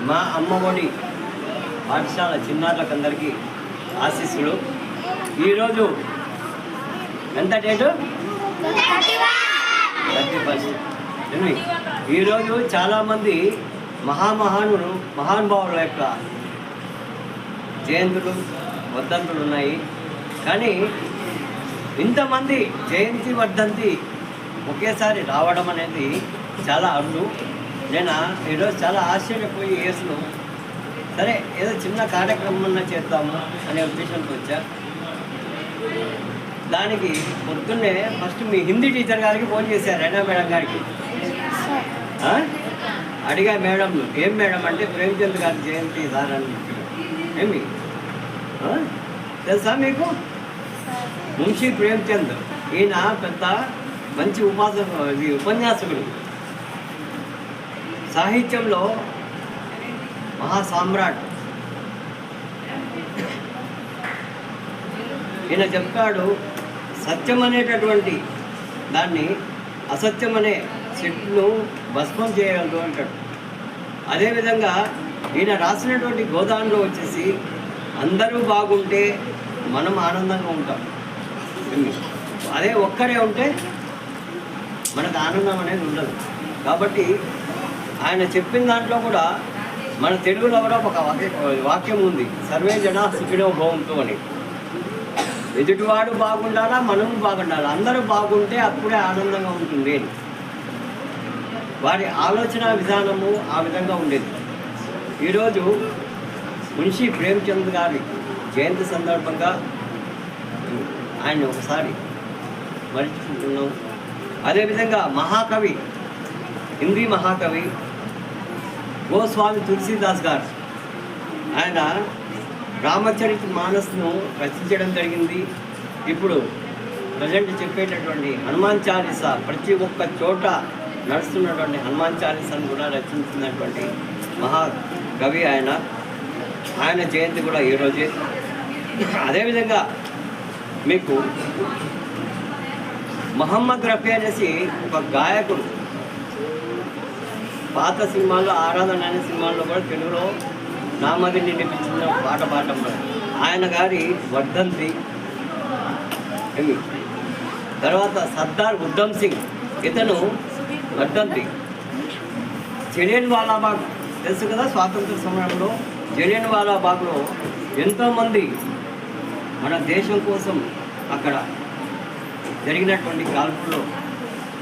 మా అమ్మఒడి పాఠశాల చిన్నారులకందరికీ ఆశీస్సులు. ఈరోజు ఎంత డేటు? 31. ఈరోజు చాలామంది మహానుభావుల యొక్క జయంతులు వర్ధంతులు ఉన్నాయి. కానీ ఇంతమంది జయంతి వర్ధంతి ఒకేసారి రావడం అనేది చాలా అరుదు. నేను ఈరోజు చాలా ఆశ్చర్యపోయి వేసును. సరే ఏదో చిన్న కార్యక్రమం చేద్దాము అనే ఉద్దేశంతో వచ్చా. దానికి పొద్దున్నే ఫస్ట్ మీ హిందీ టీచర్ గారికి ఫోన్ చేశారు, రైనా మేడం గారికి. అడిగా మేడం, ఏం మేడం అంటే ప్రేమ్చంద్ గారి జయంతి సార్ అని. ఏమి తెలుసా మీకు? మున్షీ ప్రేమ్చంద్ ఈయన పెద్ద మంచి ఉపన్యాసకుడు, సాహిత్యంలో మహాసామ్రాట్. ఈయన చెప్తాడు, సత్యం అనేటటువంటి దాన్ని అసత్యం అనే చెట్టును భస్మం చేయగలదు అంటాడు. అదేవిధంగా ఈయన రాసినటువంటి గోదాంలో వచ్చేసి అందరూ బాగుంటే మనం ఆనందంగా ఉంటాం, అదే ఒక్కరే ఉంటే మనకు ఆనందం అనేది ఉండదు. కాబట్టి ఆయన చెప్పిన దాంట్లో కూడా మన తెలుగులో కూడా ఒక వాక్యం ఉంది, సర్వే జనా సుఖినో భవంతు అని. ఎదుటివాడు బాగుండాలా, మనము బాగుండాలా, అందరూ బాగుంటే అప్పుడే ఆనందంగా ఉంటుంది. వారి ఆలోచన విధానము ఆ విధంగా ఉండేది. ఈరోజు మున్షీ ప్రేమ్చంద్ గారి జయంతి సందర్భంగా ఆయన ఒకసారి మర్చిపోతున్నాం. అదేవిధంగా మహాకవి, హిందీ మహాకవి గోస్వామి తులసీదాస్ గారు, ఆయన రామచరిత మానస్ను రచించడం జరిగింది. ఇప్పుడు ప్రజెంట్ చెప్పేటటువంటి హనుమాన్ చాలీసా, ప్రతి ఒక్క చోట నడుస్తున్నటువంటి హనుమాన్ చాలీసాను కూడా రచించినటువంటి మహాకవి ఆయన. ఆయన జయంతి కూడా ఈరోజే. అదేవిధంగా మీకు మహమ్మద్ రఫీ అనేసి ఒక గాయకుడు, పాత సినిమాల్లో ఆరాధన అనే సినిమాల్లో కూడా తెలుగులో నామదిని నిలిపించిన పాట పాడటం. ఆయన గారి వర్ధంతి. తర్వాత సర్దార్ ఉద్ధమ్ సింగ్, ఇతను వర్ధంతి. జలియన్ వాలాబాగ్ తెలుసు కదా, స్వాతంత్ర సమరంలో జలియన్ వాలాబాగ్లో ఎంతోమంది మన దేశం కోసం అక్కడ జరిగినటువంటి కాల్పుల్లో